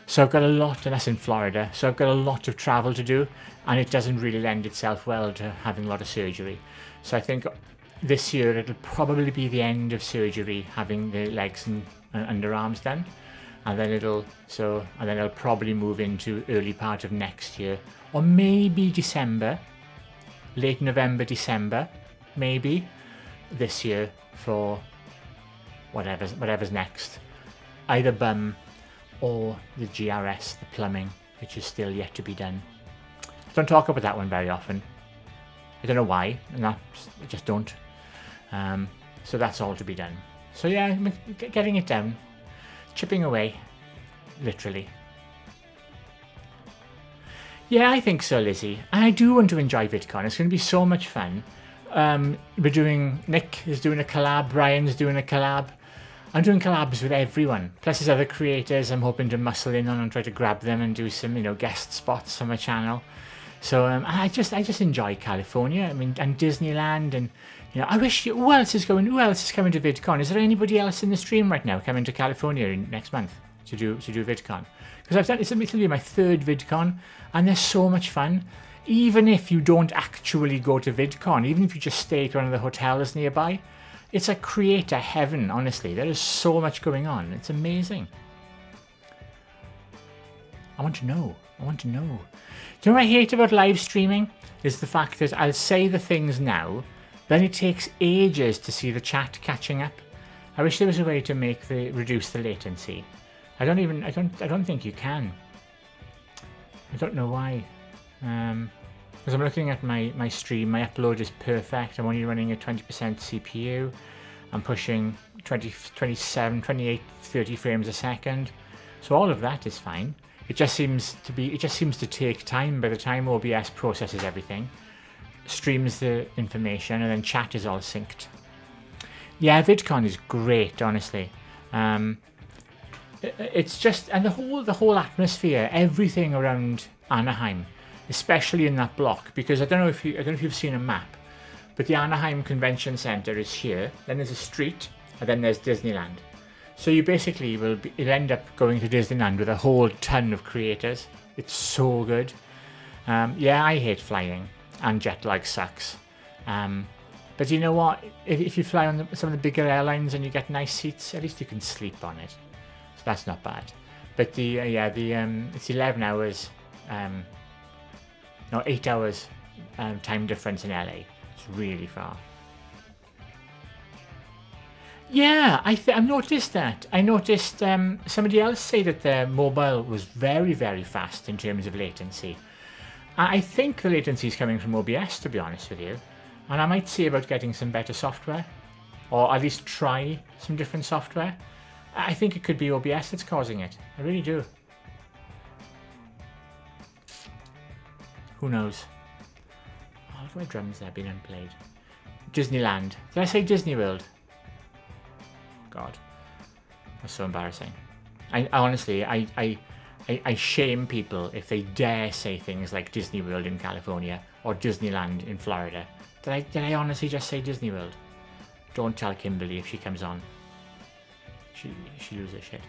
Speaker 1: So I've got a lot, and that's in Florida, so I've got a lot of travel to do, and it doesn't really lend itself well to having a lot of surgery. So I think this year it'll probably be the end of surgery, having the legs and underarms done, and then it'll probably move into early part of next year, or maybe December, late November, December, maybe this year for whatever's next, either bum or the GRS, the plumbing, which is still yet to be done. I don't talk about that one very often. I don't know why, and I just don't. So that's all to be done. So yeah, getting it down, chipping away, literally. Yeah, I think so, Lizzie. And I do want to enjoy VidCon. It's going to be so much fun. Nick is doing a collab, Brian's doing a collab. I'm doing collabs with everyone. Plus there's other creators I'm hoping to muscle in on and try to grab them and do some, you know, guest spots on my channel. So I just enjoy California. I mean, and Disneyland, and you know, I wish. Who else is coming to VidCon? Is there anybody else in the stream right now coming to California next month to do VidCon? Because it's will be my 3rd VidCon, and they're so much fun. even if you don't actually go to VidCon, even if you just stay at one of the hotels nearby, it's a creator heaven, honestly. There is so much going on. It's amazing. I want to know. I want to know. Do you know what I hate about live streaming? Is the fact that I'll say the things now, then it takes ages to see the chat catching up. I wish there was a way to reduce the latency. I don't think you can. I don't know why. Because I'm looking at my stream, my upload is perfect. I'm only running at 20% CPU. I'm pushing 27, 28, 30 frames a second. So all of that is fine. It just seems to take time. By the time OBS processes everything, streams the information, and then chat is all synced. Yeah, VidCon is great, honestly. It's just, and the whole atmosphere, everything around Anaheim, especially in that block, because I don't know if you've seen a map, but the Anaheim Convention Center is here. Then there's a street, and then there's Disneyland. So you basically you'll end up going to Disneyland with a whole ton of creators. It's so good. Yeah, I hate flying, and jet lag sucks. But you know what? If you fly on some of the bigger airlines and you get nice seats, at least you can sleep on it. So that's not bad. But it's 11 hours, no, 8 hours time difference in LA. It's really far. Yeah, I've noticed that. I noticed somebody else say that their mobile was very, very fast in terms of latency. I think the latency is coming from OBS, to be honest with you. And I might see about getting some better software. Or at least try some different software. I think it could be OBS that's causing it. I really do. Who knows? Oh, my drums there being unplayed. Disneyland. Did I say Disney World? God, that's so embarrassing. I honestly, I shame people if they dare say things like Disney World in California or Disneyland in Florida. Did I honestly just say Disney World? Don't tell Kimberly if she comes on. She loses shit.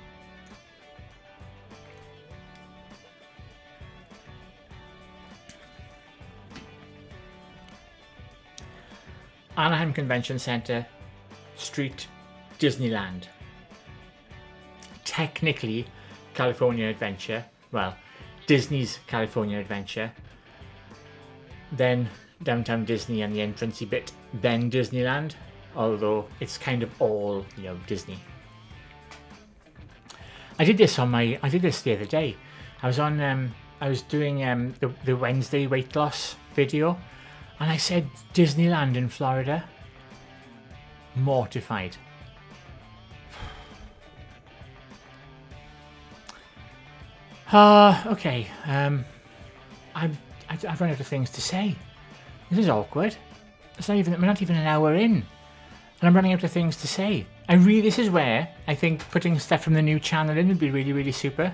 Speaker 1: Anaheim Convention Center, Street, Disneyland. Technically, California Adventure. Well, Disney's California Adventure. Then Downtown Disney and the entrancey bit. Then Disneyland. Although it's kind of all, you know, Disney. I did this the other day. I was doing the Wednesday weight loss video, and I said Disneyland in Florida. Mortified. Okay. I've run out of things to say. This is awkward. We're not even an hour in, and I'm running out of things to say. This is where I think putting stuff from the new channel in would be really, really super.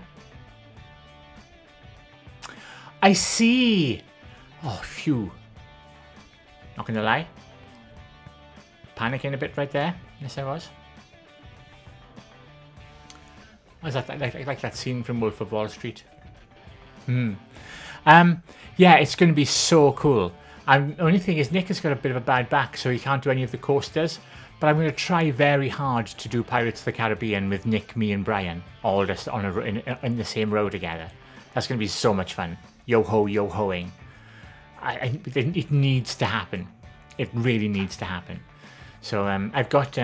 Speaker 1: I see. Oh, phew. Not gonna lie. Panicking a bit right there. Yes, I was. Was that like that scene from Wolf of Wall Street? Yeah, it's going to be so cool. The only thing is Nick has got a bit of a bad back, so he can't do any of the coasters. But I'm going to try very hard to do Pirates of the Caribbean with Nick, me, and Brian, all just in the same row together. That's going to be so much fun. Yo-ho, yo-hoing. It needs to happen. It really needs to happen. So I've got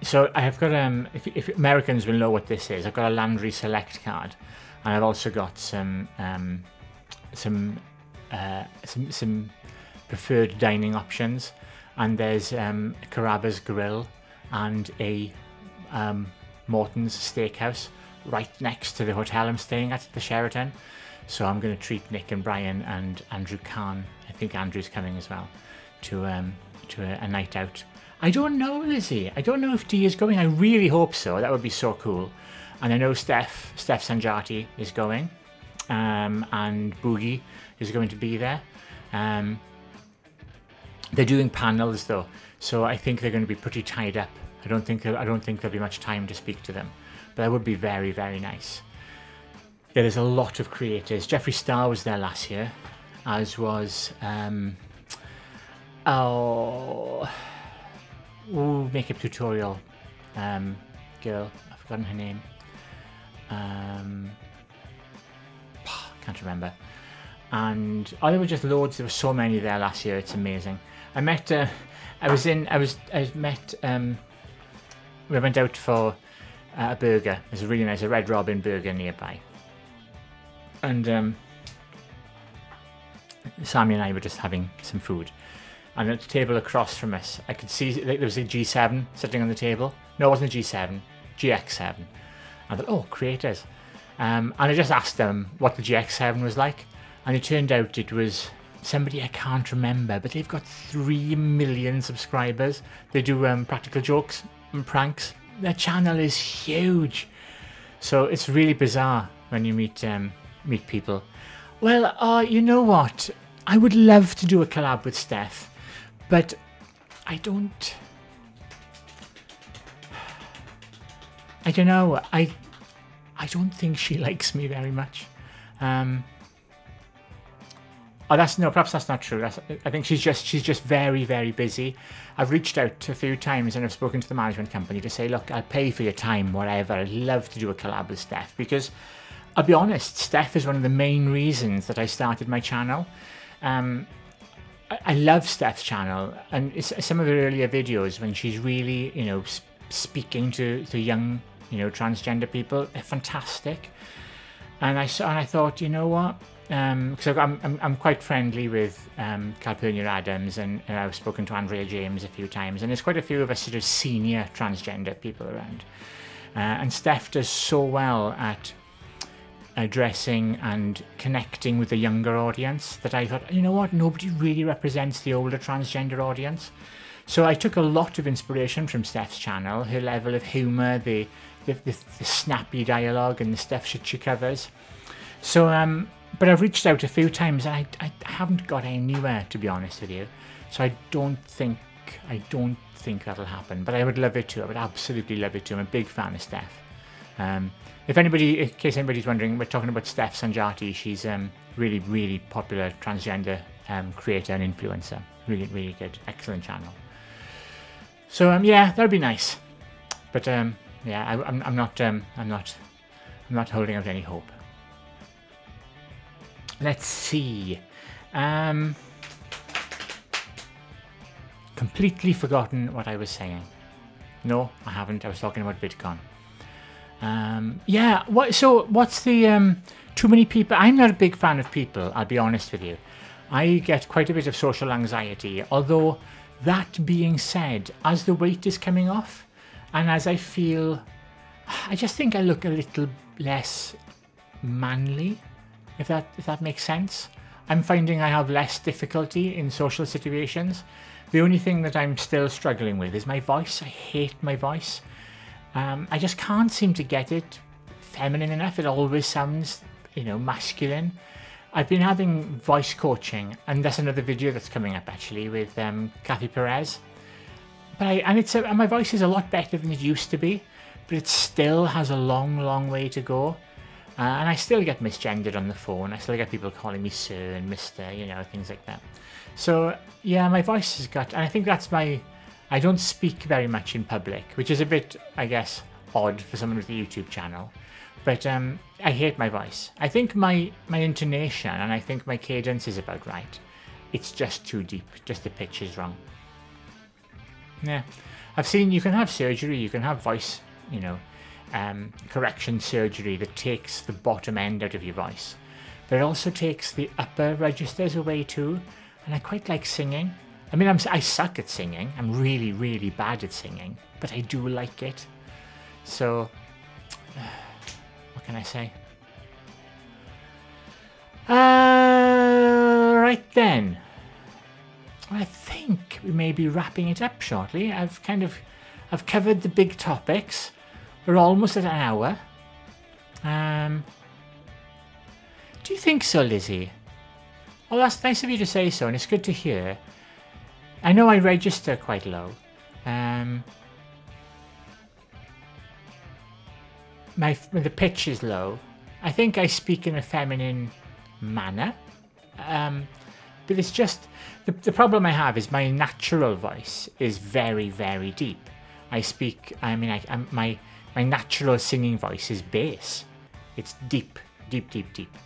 Speaker 1: if Americans will know what this is, I've got a Landry Select card, and I've also got some preferred dining options, and there's Carrabba's Grill and a Morton's Steakhouse right next to the hotel I'm staying at, the Sheraton. So I'm going to treat Nick and Brian and Andrew Kahn, I think Andrew's coming as well, to a night out. I don't know, Lizzie. I don't know if Dee is going. I really hope so. That would be so cool. And I know Steph Sanjati is going, and Boogie is going to be there. They're doing panels though, so I think they're going to be pretty tied up. I don't think there'll be much time to speak to them, but that would be very, very nice. Yeah, there's a lot of creators. Jeffree Star was there last year, as was makeup tutorial girl. I've forgotten her name. Can't remember. And there were just loads. There were so many there last year. It's amazing. I met. We went out for a burger. It was really nice, a Red Robin burger nearby. And Sammy and I were just having some food. And at the table across from us, I could see there was a G7 sitting on the table. No, it wasn't a G7, GX7. I thought, oh, creators. And I just asked them what the GX7 was like. And it turned out it was somebody I can't remember, but they've got 3 million subscribers. They do practical jokes and pranks. Their channel is huge. So it's really bizarre when you meet people. Well, you know what? I would love to do a collab with Steph, but I don't know. I don't think she likes me very much. Perhaps that's not true. I think she's just very, very busy. I've reached out a few times and I've spoken to the management company to say, look, I'll pay for your time, whatever. I'd love to do a collab with Steph, because I'll be honest, Steph is one of the main reasons that I started my channel. I love Steph's channel, and some of her earlier videos when she's really, speaking to young, transgender people, they're fantastic. And I thought, you know what? Because I'm quite friendly with Calpurnia Adams, and I've spoken to Andrea James a few times, and there's quite a few of us sort of senior transgender people around. And Steph does so well at addressing and connecting with the younger audience that I thought, you know what, nobody really represents the older transgender audience. So I took a lot of inspiration from Steph's channel, her level of humour, the snappy dialogue and the stuff she covers. So, but I've reached out a few times and I haven't got anywhere, to be honest with you. So I don't think that'll happen, but I would love it to. I would absolutely love it to. I'm a big fan of Steph. In case anybody's wondering, we're talking about Steph Sanjati. She's really, really popular transgender creator and influencer. Really, really good, excellent channel. So yeah, that'd be nice. But yeah, I'm not holding out any hope. Let's see. Completely forgotten what I was saying. No, I haven't. I was talking about VidCon. Yeah, what's the too many people? I'm not a big fan of people, I'll be honest with you. I get quite a bit of social anxiety, although that being said, as the weight is coming off and as I just think I look a little less manly, if that makes sense. I'm finding I have less difficulty in social situations. The only thing that I'm still struggling with is my voice. I hate my voice. I just can't seem to get it feminine enough. It always sounds, masculine. I've been having voice coaching, and that's another video that's coming up actually with Kathy Perez. But my voice is a lot better than it used to be, but it still has a long, long way to go. And I still get misgendered on the phone. I still get people calling me sir and Mr, things like that. So yeah, my voice has got, and I think that's I don't speak very much in public, which is a bit, I guess, odd for someone with a YouTube channel. But I hate my voice. I think my intonation and I think my cadence is about right. It's just too deep. Just the pitch is wrong. Yeah. I've seen you can have surgery, you can have voice, correction surgery that takes the bottom end out of your voice. But it also takes the upper registers away too. And I quite like singing. I mean, I suck at singing. I'm really, really bad at singing. But I do like it. So, what can I say? Right then. I think we may be wrapping it up shortly. I've covered the big topics. We're almost at an hour. Do you think so, Lizzie? Well, that's nice of you to say so, and it's good to hear. I know I register quite low. The pitch is low. I think I speak in a feminine manner. But it's just, the problem I have is my natural voice is very, very deep. My natural singing voice is bass. It's deep, deep, deep, deep.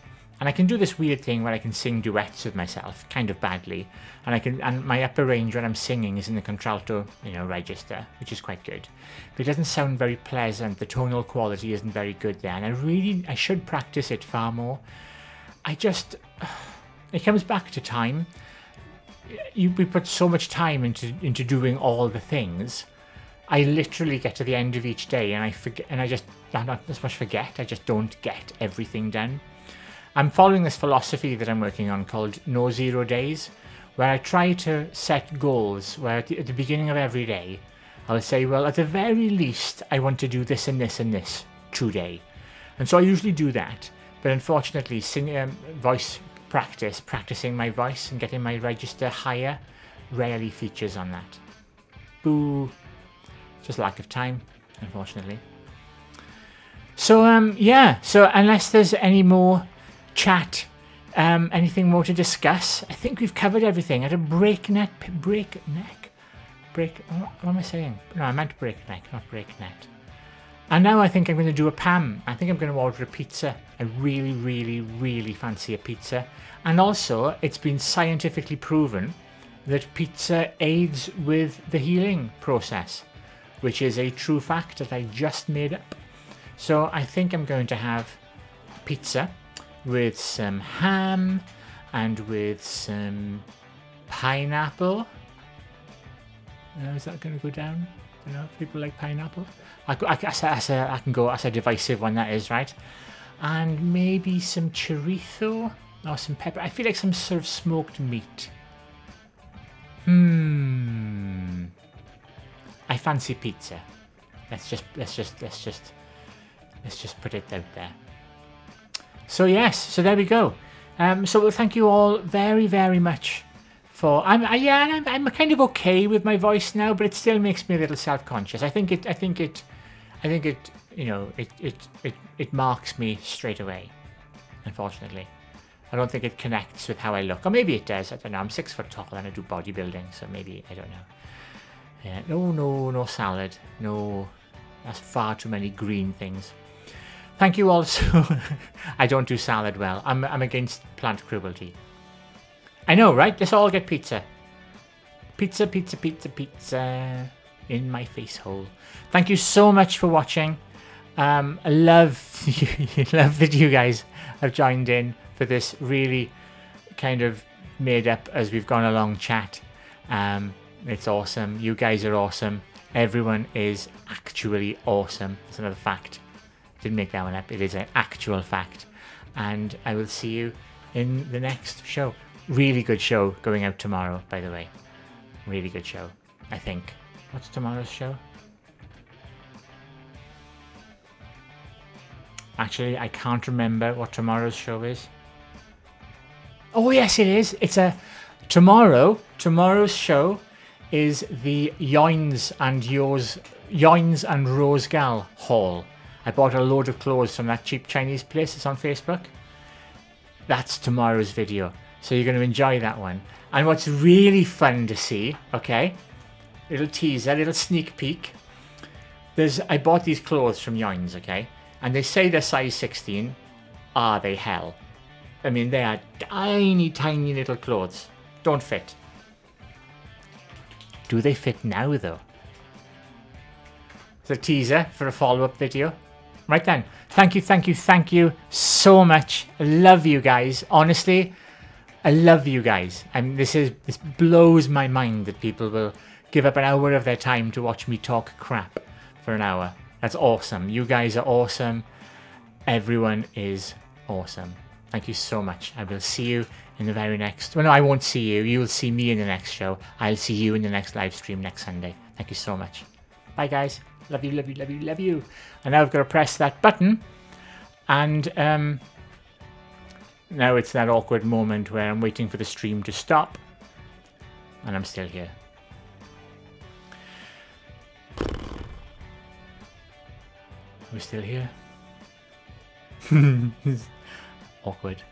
Speaker 1: And I can do this weird thing where I can sing duets with myself, kind of badly. And my upper range when I'm singing is in the contralto, register, which is quite good. But it doesn't sound very pleasant. The tonal quality isn't very good there. And I should practice it far more. It comes back to time. We put so much time into doing all the things. I literally get to the end of each day and I forget, and I just don't get everything done. I'm following this philosophy that I'm working on called No Zero Days, where I try to set goals where at the beginning of every day, I'll say, well, at the very least, I want to do this and this and this today. And so I usually do that. But unfortunately, practicing my voice and getting my register higher rarely features on that. Boo. Just lack of time, unfortunately. So, yeah. So unless there's any more chat, anything more to discuss, I think we've covered everything at a breakneck. What am I saying? No, I meant breakneck, not breaknet. And now I think I'm going to do a Pam. I think I'm going to order a pizza. I really, really, really fancy a pizza. And also, it's been scientifically proven that pizza aids with the healing process, which is a true fact that I just made up. So I think I'm going to have pizza with some ham and with some pineapple. Is that going to go down? People like pineapple. I can go as a divisive one, that is, right? And maybe some chorizo or some pepper. I feel like some sort of smoked meat. I fancy pizza. Let's just put it out there. So yes, so there we go. So thank you all very, very much for. I'm kind of okay with my voice now, but it still makes me a little self-conscious. I think it marks me straight away. Unfortunately, I don't think it connects with how I look, or maybe it does. I don't know. I'm 6 foot tall and I do bodybuilding, so maybe I don't know. Yeah, no salad. No, that's far too many green things. Thank you also. I don't do salad well. I'm against plant cruelty. I know, right? Let's all get pizza. Pizza, pizza, pizza, pizza in my face hole. Thank you so much for watching. I love that you guys have joined in for this really kind of made up as we've gone along chat. It's awesome. You guys are awesome. Everyone is actually awesome. It's another fact. Didn't make that one up. It is an actual fact. And I will see you in the next show. Really good show going out tomorrow, by the way. Really good show, I think. What's tomorrow's show? Actually, I can't remember what tomorrow's show is. Oh, yes, it is. It's a... Tomorrow's show is the Yoins and Rosegal haul. I bought a load of clothes from that cheap Chinese place that's on Facebook. That's tomorrow's video. So you're going to enjoy that one. And what's really fun to see, okay, little teaser, little sneak peek. I bought these clothes from Yoins, okay, and they say they're size 16. Are they hell? I mean, they are tiny, tiny little clothes. Don't fit. Do they fit now, though? It's a teaser for a follow-up video. Right then. Thank you so much. I love you guys. Honestly, I love you guys. This blows my mind that people will give up an hour of their time to watch me talk crap for an hour. That's awesome. You guys are awesome. Everyone is awesome. Thank you so much. I will see you in the very next... Well, no, I won't see you. You will see me in the next show. I'll see you in the next live stream next Sunday. Thank you so much. Bye, guys. Love you, love you, love you, love you. And now I've got to press that button. And now it's that awkward moment where I'm waiting for the stream to stop. And I'm still here. We're still here. Awkward.